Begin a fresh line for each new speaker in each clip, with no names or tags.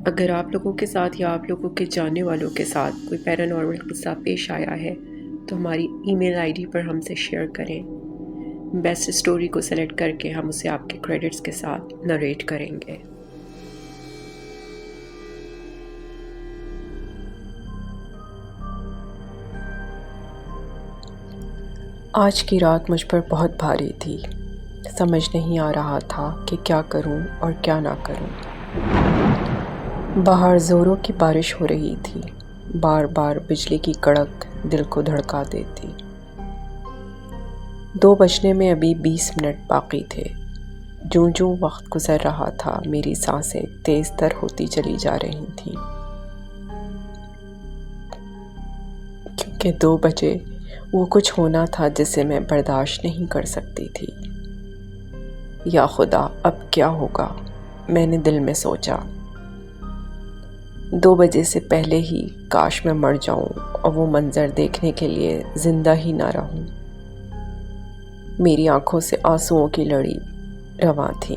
اگر آپ لوگوں کے ساتھ یا آپ لوگوں کے جاننے والوں کے ساتھ کوئی پیرانارمل قصہ پیش آیا ہے تو ہماری ای میل آئی ڈی پر ہم سے شیئر کریں۔ بیسٹ اسٹوری کو سلیکٹ کر کے ہم اسے آپ کے کریڈٹس کے ساتھ نریٹ کریں گے۔ آج کی رات مجھ پر بہت بھاری تھی۔ سمجھ نہیں آ رہا تھا کہ کیا کروں اور کیا نہ کروں۔ باہر زوروں کی بارش ہو رہی تھی۔ بار بار بجلی کی کڑک دل کو دھڑکا دیتی۔ 2 بجنے میں ابھی 20 منٹ باقی تھے۔ جوں جوں وقت گزر رہا تھا میری سانسیں تیز تر ہوتی چلی جا رہی تھیں، کیونکہ 2 بجے وہ کچھ ہونا تھا جسے میں برداشت نہیں کر سکتی تھی۔ یا خدا، اب کیا ہوگا؟ میں نے دل میں سوچا۔ 2 بجے سے پہلے ہی کاش میں مر جاؤں اور وہ منظر دیکھنے کے لیے زندہ ہی نہ رہوں۔ میری آنکھوں سے آنسوؤں کی لڑی رواں تھی۔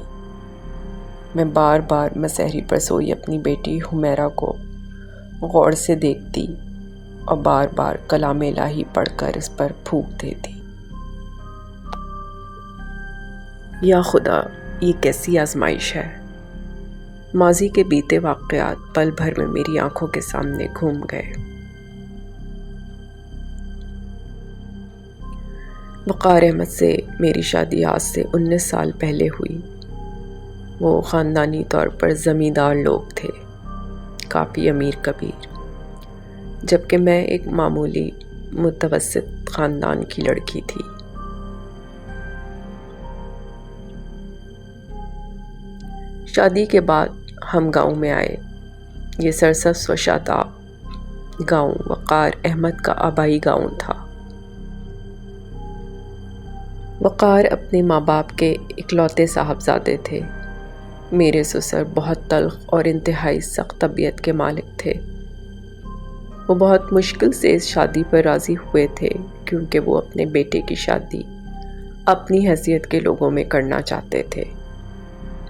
میں بار بار مسحری پر سوئی اپنی بیٹی حمیرہ کو غور سے دیکھتی اور بار بار کلام الہی پڑھ کر اس پر پھونک دیتی۔ یا خدا، یہ کیسی آزمائش ہے؟ ماضی کے بیتے واقعات پل بھر میں میری آنکھوں کے سامنے گھوم گئے۔ وقار احمد سے میری شادی آج سے 19 سال پہلے ہوئی۔ وہ خاندانی طور پر زمیندار لوگ تھے، کافی امیر کبیر، جبکہ میں ایک معمولی متوسط خاندان کی لڑکی تھی۔ شادی کے بعد ہم گاؤں میں آئے۔ یہ سرسبز و شاداب گاؤں وقار احمد کا آبائی گاؤں تھا۔ وقار اپنے ماں باپ کے اکلوتے صاحبزادے تھے۔ میرے سسر بہت تلخ اور انتہائی سخت طبیعت کے مالک تھے۔ وہ بہت مشکل سے اس شادی پر راضی ہوئے تھے، کیونکہ وہ اپنے بیٹے کی شادی اپنی حیثیت کے لوگوں میں کرنا چاہتے تھے،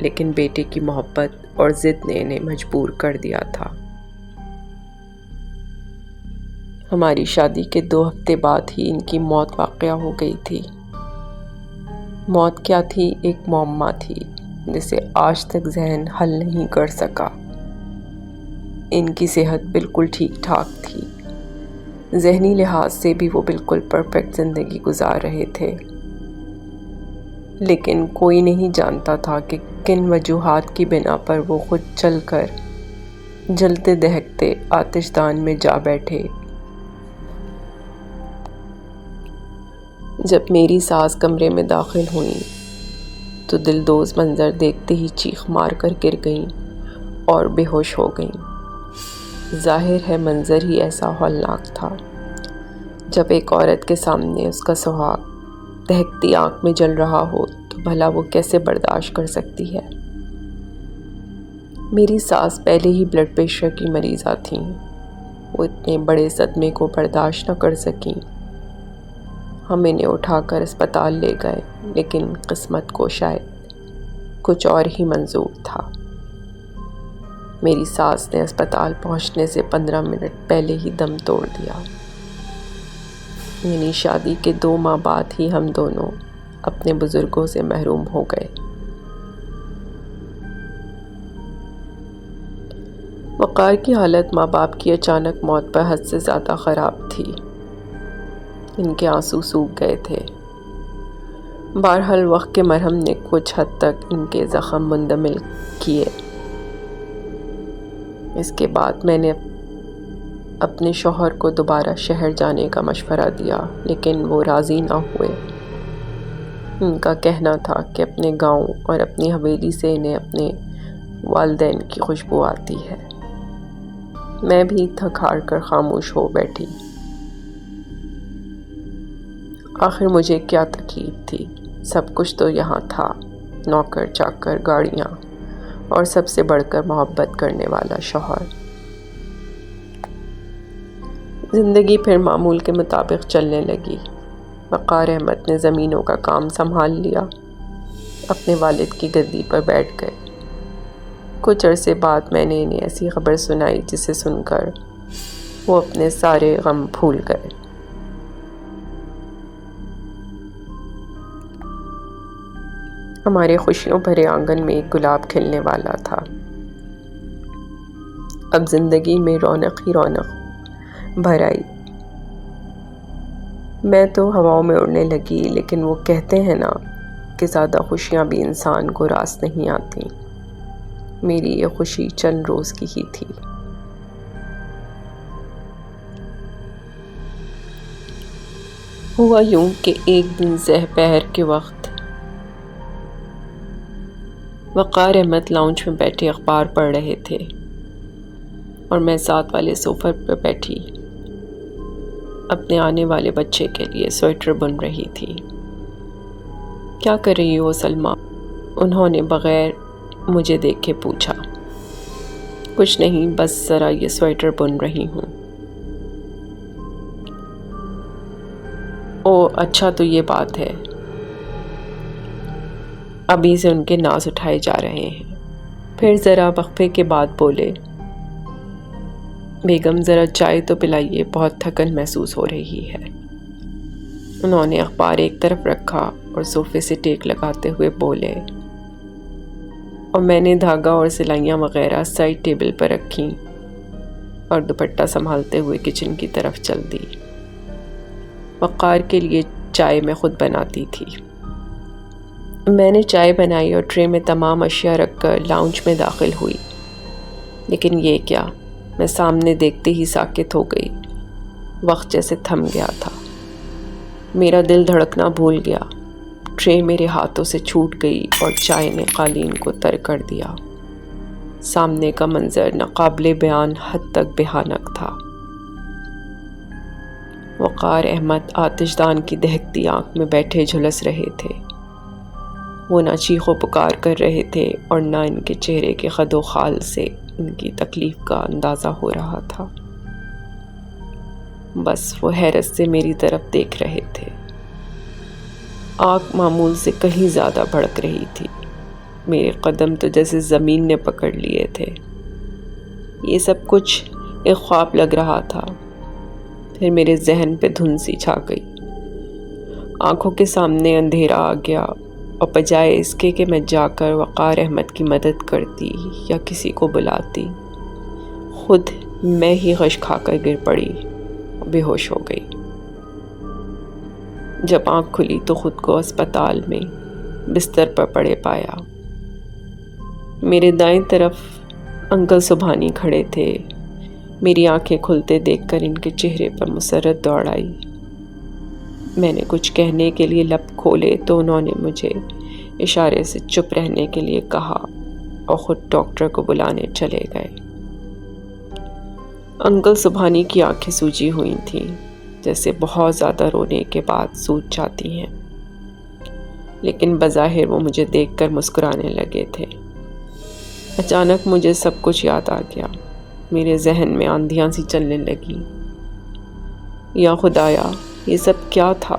لیکن بیٹے کی محبت اور ضد نے انہیں مجبور کر دیا تھا۔ ہماری شادی کے 2 ہفتے بعد ہی ان کی موت واقع ہو گئی تھی۔ موت کیا تھی؟ ایک معمہ تھی جسے آج تک ذہن حل نہیں کر سکا۔ ان کی صحت بالکل ٹھیک ٹھاک تھی۔ ذہنی لحاظ سے بھی وہ بالکل پرفیکٹ زندگی گزار رہے تھے، لیکن کوئی نہیں جانتا تھا کہ کن وجوہات کی بنا پر وہ خود چل کر جلتے دہکتے آتش دان میں جا بیٹھے۔ جب میری ساس کمرے میں داخل ہوئیں تو دلدوز منظر دیکھتے ہی چیخ مار کر گر گئیں اور بے ہوش ہو گئیں۔ ظاہر ہے منظر ہی ایسا ہولناک تھا۔ جب ایک عورت کے سامنے اس کا سہاگ دہکتی آنکھ میں جل رہا ہو تو بھلا وہ کیسے برداشت کر سکتی ہے؟ میری ساس پہلے ہی بلڈ پریشر کی مریضہ تھیں۔ وہ اتنے بڑے صدمے کو برداشت نہ کر سکیں۔ ہم انہیں اٹھا کر اسپتال لے گئے، لیکن قسمت کو شاید کچھ اور ہی منظور تھا۔ میری ساس نے اسپتال پہنچنے سے 15 منٹ پہلے ہی دم توڑ دیا۔ یعنی شادی کے 2 ماہ بعد ہی ہم دونوں اپنے بزرگوں سے محروم ہو گئے۔ وقار کی حالت ماں باپ کی اچانک موت پر حد سے زیادہ خراب تھی۔ ان کے آنسو سوکھ گئے تھے۔ بہرحال وقت کے مرہم نے کچھ حد تک ان کے زخم مندمل کیے۔ اس کے بعد میں نے اپنے شوہر کو دوبارہ شہر جانے کا مشورہ دیا، لیکن وہ راضی نہ ہوئے۔ ان کا کہنا تھا کہ اپنے گاؤں اور اپنی حویلی سے انہیں اپنے والدین کی خوشبو آتی ہے۔ میں بھی تھک ہار کر خاموش ہو بیٹھی۔ آخر مجھے کیا تکلیف تھی؟ سب کچھ تو یہاں تھا، نوکر چاکر، گاڑیاں اور سب سے بڑھ کر محبت کرنے والا شوہر۔ زندگی پھر معمول کے مطابق چلنے لگی۔ وقار احمد نے زمینوں کا کام سنبھال لیا، اپنے والد کی گدی پر بیٹھ گئے۔ کچھ عرصے بعد میں نے انہیں ایسی خبر سنائی جسے سن کر وہ اپنے سارے غم بھول گئے۔ ہمارے خوشیوں بھرے آنگن میں ایک گلاب کھلنے والا تھا۔ اب زندگی میں رونق ہی رونق بھر آئی۔ میں تو ہواؤں میں اڑنے لگی، لیکن وہ کہتے ہیں نا کہ زیادہ خوشیاں بھی انسان کو راس نہیں آتی۔ میری یہ خوشی چند روز کی ہی تھی۔ ہوا یوں کہ ایک دن ظہر پہر کے وقت وقار احمد لاؤنج میں بیٹھے اخبار پڑھ رہے تھے اور میں ساتھ والے صوفے پر بیٹھی اپنے آنے والے بچے کے لیے سویٹر بن رہی تھی۔ کیا کر رہی ہو سلمیٰ؟ انہوں نے بغیر مجھے دیکھ کے پوچھا۔ کچھ نہیں، بس ذرا یہ سویٹر بن رہی ہوں۔ او اچھا، تو یہ بات ہے۔ ابھی سے ان کے ناز اٹھائے جا رہے ہیں۔ پھر ذرا وقفے کے بعد بولے، بیگم ذرا چائے تو پلائیے، بہت تھکن محسوس ہو رہی ہے۔ انہوں نے اخبار ایک طرف رکھا اور صوفے سے ٹیک لگاتے ہوئے بولے، اور میں نے دھاگا اور سلائیاں وغیرہ سائڈ ٹیبل پر رکھیں اور دوپٹہ سنبھالتے ہوئے کچن کی طرف چل دی۔ وقار کے لیے چائے میں خود بناتی تھی۔ میں نے چائے بنائی اور ٹرے میں تمام اشیاء رکھ کر لاؤنج میں داخل ہوئی، لیکن یہ کیا، میں سامنے دیکھتے ہی ساکت ہو گئی۔ وقت جیسے تھم گیا تھا، میرا دل دھڑکنا بھول گیا۔ ٹرے میرے ہاتھوں سے چھوٹ گئی اور چائے نے قالین کو تر کر دیا۔ سامنے کا منظر ناقابل بیان حد تک بھیانک تھا۔ وقار احمد آتش دان کی دہکتی آنکھ میں بیٹھے جھلس رہے تھے۔ وہ نہ چیخ و پکار کر رہے تھے اور نہ ان کے چہرے کے خد و خال سے ان کی تکلیف کا اندازہ ہو رہا تھا۔ بس وہ حیرت سے میری طرف دیکھ رہے تھے۔ آنکھ معمول سے کہیں زیادہ بھڑک رہی تھی۔ میرے قدم تو جیسے زمین نے پکڑ لیے تھے۔ یہ سب کچھ ایک خواب لگ رہا تھا۔ پھر میرے ذہن پہ دھند سی چھا گئی۔ آنکھوں کے سامنے اندھیرا آ گیا، اور بجائے اس کے کہ میں جا کر وقار احمد کی مدد کرتی یا کسی کو بلاتی، خود میں ہی غش کھا کر گر پڑی، بے ہوش ہو گئی۔ جب آنکھ کھلی تو خود کو اسپتال میں بستر پر پڑے پایا۔ میرے دائیں طرف انکل سبحانی کھڑے تھے۔ میری آنکھیں کھلتے دیکھ کر ان کے چہرے پر مسرت دوڑ آئی۔ میں نے کچھ کہنے کے لیے لب کھولے تو انہوں نے مجھے اشارے سے چپ رہنے کے لیے کہا اور خود ڈاکٹر کو بلانے چلے گئے۔ انکل سبحانی کی آنکھیں سوجی ہوئی تھیں، جیسے بہت زیادہ رونے کے بعد سوج جاتی ہیں، لیکن بظاہر وہ مجھے دیکھ کر مسکرانے لگے تھے۔ اچانک مجھے سب کچھ یاد آ گیا۔ میرے ذہن میں آندھیاں سی چلنے لگی۔ یا خدایا، یہ سب کیا تھا؟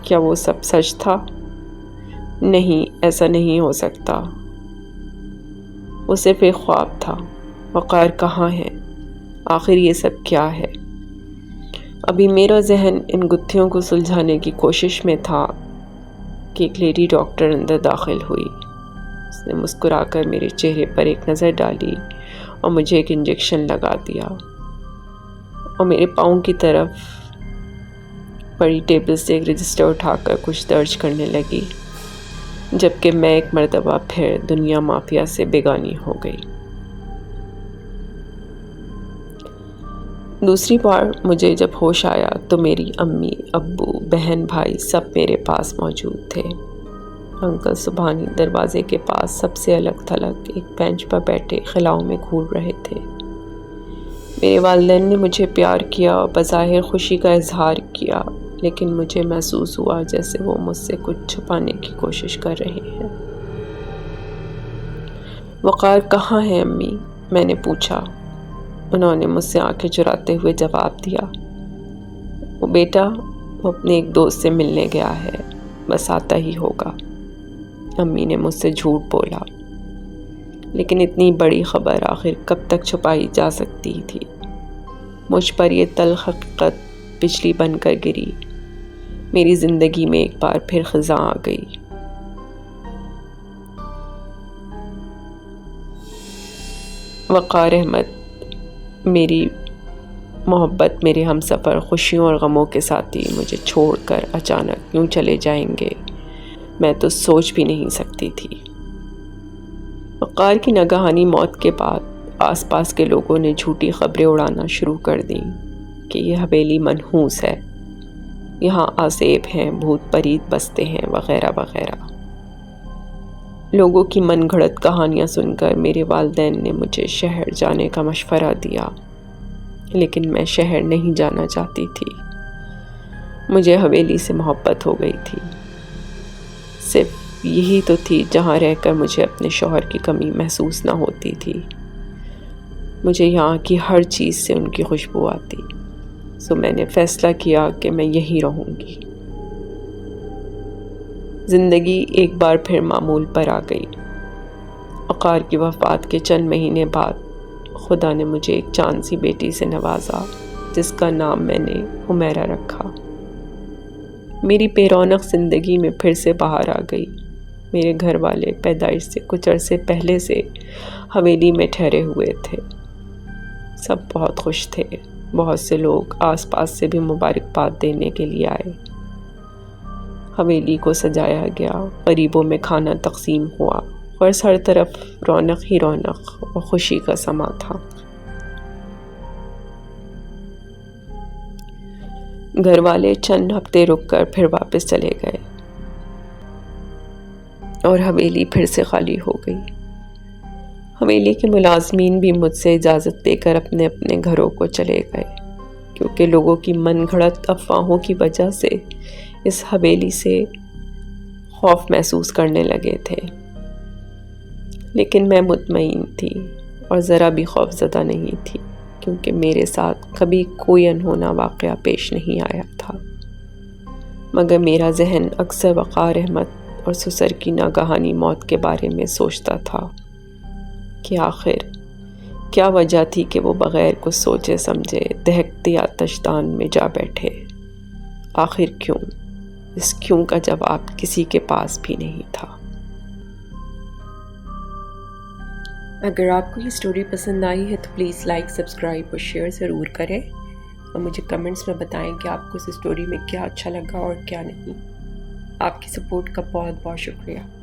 کیا وہ سب سچ تھا؟ نہیں، ایسا نہیں ہو سکتا۔ وہ صرف ایک خواب تھا۔ وقار کہاں ہے؟ آخر یہ سب کیا ہے؟ ابھی میرا ذہن ان گتھیوں کو سلجھانے کی کوشش میں تھا کہ ایک لیڈی ڈاکٹر اندر داخل ہوئی۔ اس نے مسکرا کر میرے چہرے پر ایک نظر ڈالی اور مجھے ایک انجیکشن لگا دیا، اور میرے پاؤں کی طرف بڑی ٹیبل سے ایک رجسٹر اٹھا کر کچھ درج کرنے لگی، جبکہ میں ایک مرتبہ پھر دنیا مافیا سے بیگانی ہو گئی۔ دوسری بار مجھے جب ہوش آیا تو میری امی، ابو، بہن، بھائی سب میرے پاس موجود تھے۔ انکل سبحانی دروازے کے پاس سب سے الگ تھلگ ایک بینچ پر بیٹھے خلاؤں میں گھول رہے تھے۔ میرے والدین نے مجھے پیار کیا اور بظاہر خوشی کا اظہار کیا، لیکن مجھے محسوس ہوا جیسے وہ مجھ سے کچھ چھپانے کی کوشش کر رہے ہیں۔ وقار کہاں ہے امی؟ میں نے پوچھا۔ انہوں نے مجھ سے آنکھیں چراتے ہوئے جواب دیا، وہ بیٹا، وہ اپنے ایک دوست سے ملنے گیا ہے، بس آتا ہی ہوگا۔ امی نے مجھ سے جھوٹ بولا۔ لیکن اتنی بڑی خبر آخر کب تک چھپائی جا سکتی تھی؟ مجھ پر یہ تلخ حقیقت بجلی بن کر گری۔ میری زندگی میں ایک بار پھر خزاں آ گئی۔ وقار احمد، میری محبت، میرے ہم سفر، خوشیوں اور غموں کے ساتھی مجھے چھوڑ کر اچانک یوں چلے جائیں گے، میں تو سوچ بھی نہیں سکتی تھی۔ وقار کی ناگہانی موت کے بعد آس پاس کے لوگوں نے جھوٹی خبریں اڑانا شروع کر دیں کہ یہ حویلی منحوس ہے، یہاں آسیب ہیں، بھوت پریت بستے ہیں، وغیرہ وغیرہ۔ لوگوں کی من گھڑت کہانیاں سن کر میرے والدین نے مجھے شہر جانے کا مشورہ دیا، لیکن میں شہر نہیں جانا چاہتی تھی۔ مجھے حویلی سے محبت ہو گئی تھی، صرف یہی تو تھی جہاں رہ کر مجھے اپنے شوہر کی کمی محسوس نہ ہوتی تھی۔ مجھے یہاں کی ہر چیز سے ان کی خوشبو آتی، سو میں نے فیصلہ کیا کہ میں یہیں رہوں گی۔ زندگی ایک بار پھر معمول پر آ گئی۔ وقار کی وفات کے چند مہینے بعد خدا نے مجھے ایک چاند سی بیٹی سے نوازا، جس کا نام میں نے حمیرہ رکھا۔ میری بے رونق زندگی میں پھر سے بہار آ گئی۔ میرے گھر والے پیدائش سے کچھ عرصے پہلے سے حویلی میں ٹھہرے ہوئے تھے۔ سب بہت خوش تھے۔ بہت سے لوگ آس پاس سے بھی مبارکباد دینے کے لیے آئے۔ حویلی کو سجایا گیا، غریبوں میں کھانا تقسیم ہوا، اور ہر طرف رونق ہی رونق اور خوشی کا سما تھا۔ گھر والے چند ہفتے رک کر پھر واپس چلے گئے اور حویلی پھر سے خالی ہو گئی۔ حویلی کے ملازمین بھی مجھ سے اجازت لے کر اپنے اپنے گھروں کو چلے گئے، کیونکہ لوگوں کی من گھڑت افواہوں کی وجہ سے اس حویلی سے خوف محسوس کرنے لگے تھے۔ لیکن میں مطمئن تھی اور ذرا بھی خوف زدہ نہیں تھی، کیونکہ میرے ساتھ کبھی کوئی انہونا واقعہ پیش نہیں آیا تھا۔ مگر میرا ذہن اکثر وقار احمد اور سسر کی ناگہانی موت کے بارے میں سوچتا تھا کہ آخر کیا وجہ تھی کہ وہ بغیر کچھ سوچے سمجھے دہکتی آتش دان میں جا بیٹھے۔ آخر کیوں؟ اس کیوں کا جواب کسی کے پاس بھی نہیں تھا۔ اگر آپ کو یہ سٹوری پسند آئی ہے تو پلیز لائک، سبسکرائب اور شیئر ضرور کریں، اور مجھے کمنٹس میں بتائیں کہ آپ کو اس سٹوری میں کیا اچھا لگا اور کیا نہیں۔ آپ کی سپورٹ کا بہت بہت شکریہ۔